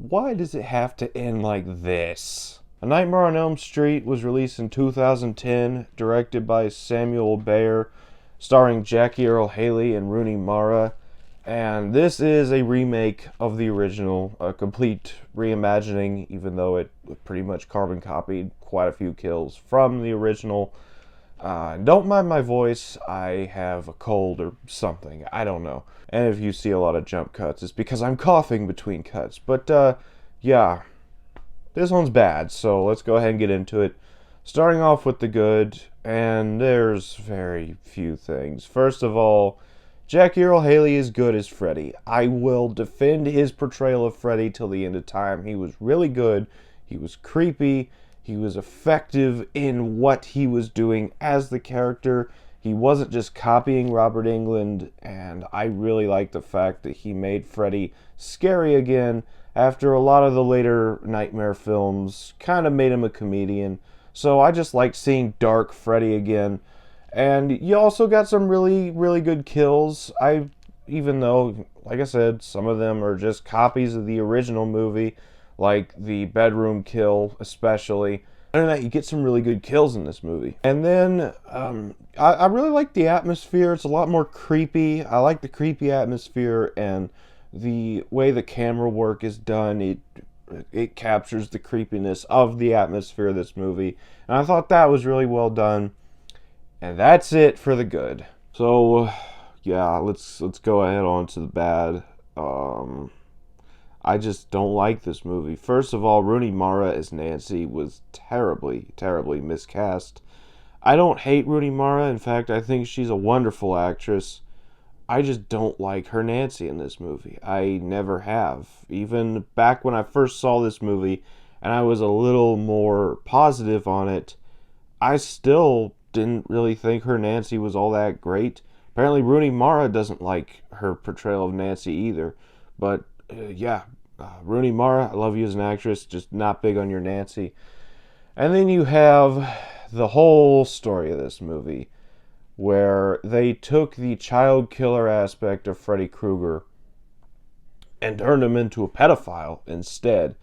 why does it have to end like this? A Nightmare on Elm Street was released in 2010, directed by Samuel Bayer, starring Jackie Earle Haley and Rooney Mara. And this is a remake of the original, a complete reimagining, even though it pretty much carbon copied quite a few kills from the original. Don't mind my voice, I have a cold or something, I don't know. And if you see a lot of jump cuts, it's because I'm coughing between cuts. But, yeah, this one's bad, so let's go ahead and get into it. Starting off with the good, and there's very few things. First of all, Jackie Earle Haley is good as Freddy. I will defend his portrayal of Freddy till the end of time. He was really good. He was creepy. He was effective in what he was doing as the character. He wasn't just copying Robert Englund, and I really like the fact that he made Freddy scary again after a lot of the later Nightmare films kind of made him a comedian. So I just like seeing dark Freddy again. And you also got some really, really good kills. Even though, like I said, some of them are just copies of the original movie, like the bedroom kill especially. Other than that, you get some really good kills in this movie. And then, I really like the atmosphere. It's a lot more creepy. I like the creepy atmosphere and the way the camera work is done. It captures the creepiness of the atmosphere of this movie. And I thought that was really well done. And that's it for the good. So, yeah, let's go ahead on to the bad. I just don't like this movie. First of all, Rooney Mara as Nancy was terribly, terribly miscast. I don't hate Rooney Mara. In fact, I think she's a wonderful actress. I just don't like her Nancy in this movie. I never have. Even back when I first saw this movie and I was a little more positive on it, I still didn't really think her Nancy was all that great. Apparently Rooney Mara doesn't like her portrayal of Nancy either. But Rooney Mara, I love you as an actress, just not big on your Nancy. And then you have the whole story of this movie, where they took the child killer aspect of Freddy Krueger and turned him into a pedophile instead.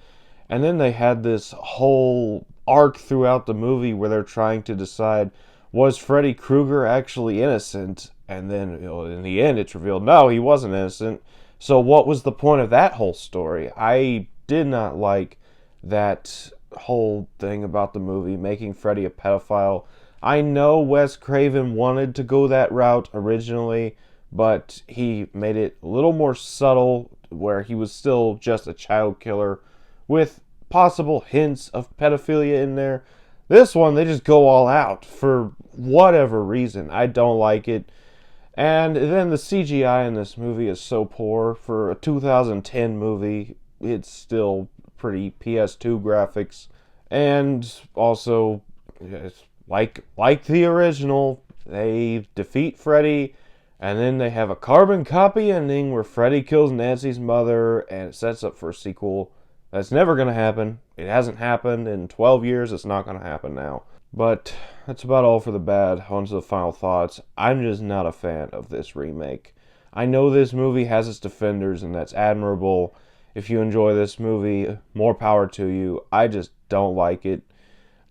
And then they had this whole arc throughout the movie where they're trying to decide, was Freddy Krueger actually innocent? And then, in the end, it's revealed, no, he wasn't innocent. So what was the point of that whole story? I did not like that whole thing about the movie, making Freddy a pedophile. I know Wes Craven wanted to go that route originally, but he made it a little more subtle, where he was still just a child killer with possible hints of pedophilia in there. This one, they just go all out for whatever reason. I don't like it. And then the CGI in this movie is so poor. For a 2010 movie, it's still pretty PS2 graphics. And also, it's like the original, they defeat Freddy, and then they have a carbon copy ending where Freddy kills Nancy's mother, and it sets up for a sequel. That's never going to happen. It hasn't happened in 12 years. It's not going to happen now. But that's about all for the bad. On to the final thoughts. I'm just not a fan of this remake. I know this movie has its defenders, and that's admirable. If you enjoy this movie, more power to you. I just don't like it.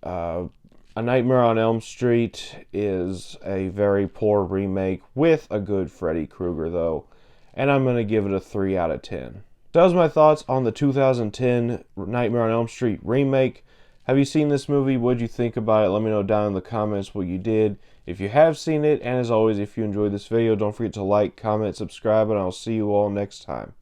A Nightmare on Elm Street is a very poor remake with a good Freddy Krueger, though. And I'm going to give it a 3 out of 10. That was my thoughts on the 2010 Nightmare on Elm Street remake. Have you seen this movie? What did you think about it? Let me know down in the comments what you did. If you have seen it, and as always, if you enjoyed this video, don't forget to like, comment, subscribe, and I'll see you all next time.